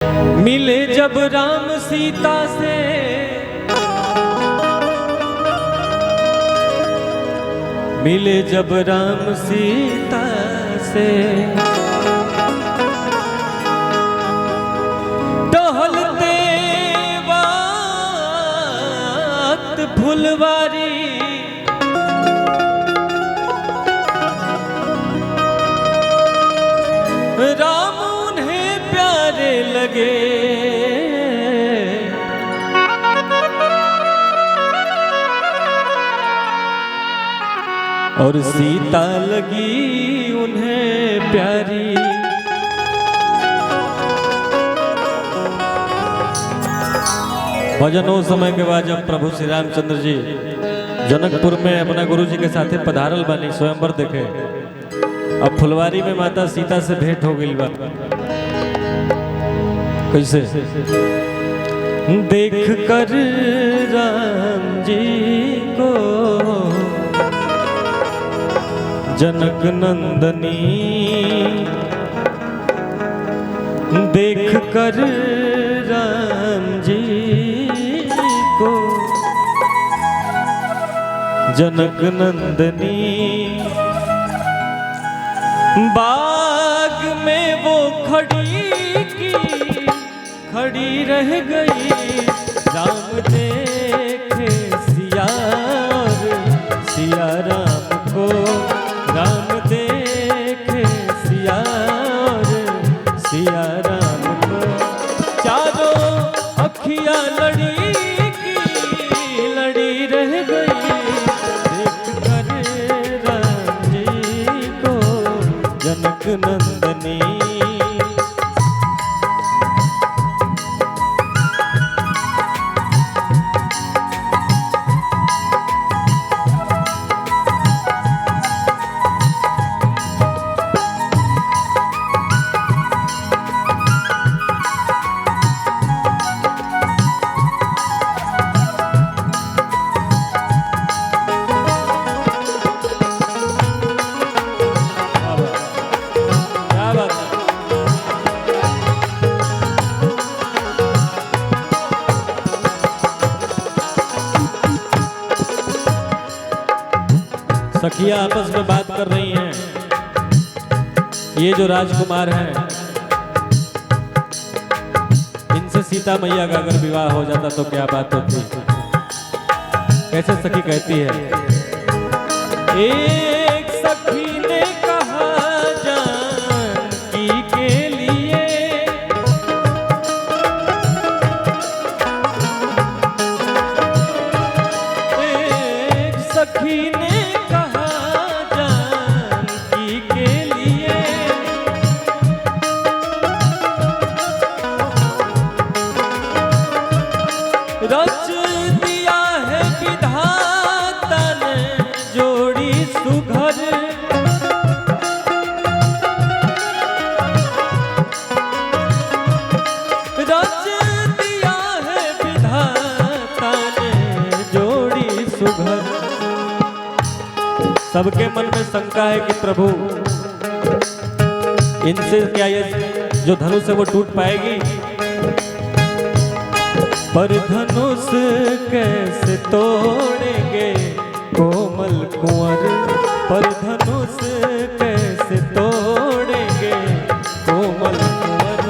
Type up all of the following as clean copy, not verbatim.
मिले जब राम सीता से मिले जब राम सीता से टहलते वक्त फुलवारी राम उन्हें प्यारे लगे और सीता लगी उन्हें प्यारी। भजन उस समय के बाद जब प्रभु श्री रामचंद्र जी जनकपुर में अपना गुरु जी के साथे पधारल बनी स्वयंवर देखे। अब फुलवारी में माता सीता से भेंट हो गई बा। कैसे? देख कर राम जी को जनक नंदनी, देख कर राम जी को जनक नंदनी, बाग में वो खड़ी रह गई। राम देखे सिया और सिया राम को, राम देखे सिया और सिया राम को। चारों अखियां लड़ी रह गई। देख कर राम जी को जनक नंदनी। सखिया आपस में बात कर रही हैं। ये जो राजकुमार हैं, इनसे सीता मैया का अगर विवाह हो जाता तो क्या बात होती। कैसे सखी कहती है? एक सखी ने कहा जानकी के लिए, एक सखी ने रच दिया है विधाता ने जोड़ी सुघर। रच दिया है विधाता ने जोड़ी सुघर। सबके मन में शंका है कि प्रभु इनसे क्या ये जो धनुष है वो टूट पाएगी? पर धनुष कैसे तोड़ेंगे कोमल कुंवर, पर धनुष कैसे तोड़ेंगे कोमल कुंवर।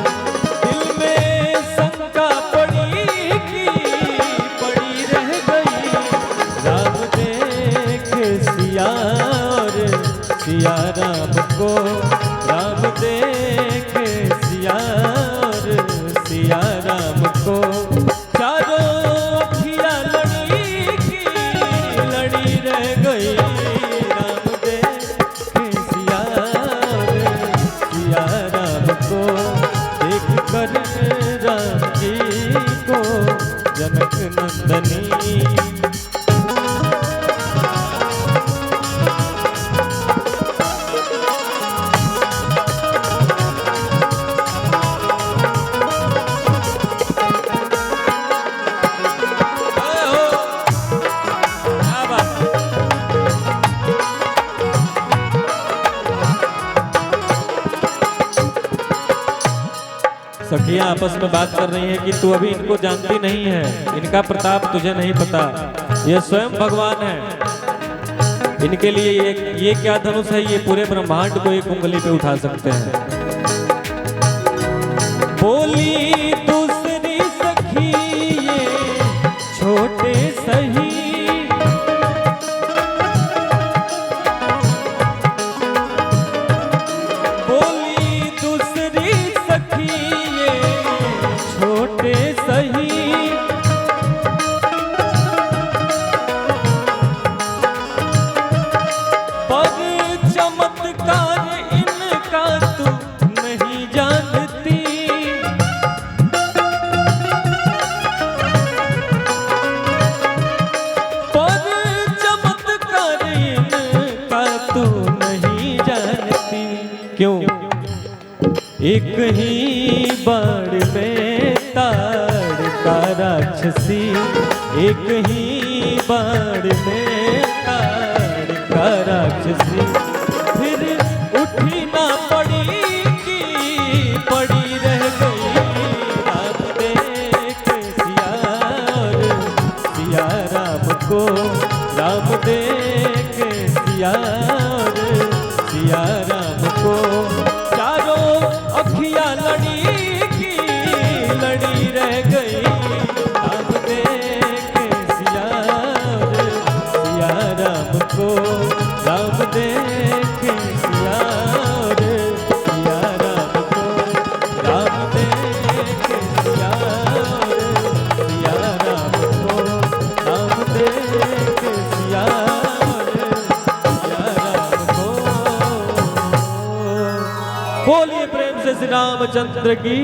दिल में शंका पड़ी रह गई। राम देखे सिया और सिया राम को, राम देखे सिया और सिया राम को। लड़ी रह गई। राम देखे सिया और सिया राम को, देख कर राम जी को जनक नंदनी। सखियां आपस में बात कर रही हैं कि तू अभी इनको जानती नहीं है, इनका प्रताप तुझे नहीं पता, ये स्वयं भगवान है। इनके लिए ये क्या धनुष है, ये पूरे ब्रह्मांड को एक उंगली पे उठा सकते हैं। बोली दूसरी सखी ये छोटे सही, सही पर चमत्कार इनका तू नहीं जानती, पर चमत्कार इनका तू नहीं जानती। क्यों? एक ही बाण में ताड़ का राक्षसी, एक ही बाण में ताड़ का राक्षसी, फिर उठी ना पड़ी कि पड़ी रह गई। राम देख सिया और सिया राम को, राम देख सिया और सिया राम को, चारों अखियां लड़ी की लड़ी रह गई। राम देख सिया और सिया राम को, राम देख सिया और सिया राम को, राम देख सिया और सिया राम को, राम देख सिया और सिया राम को। बोलिए प्रेम से श्री रामचंद्र की।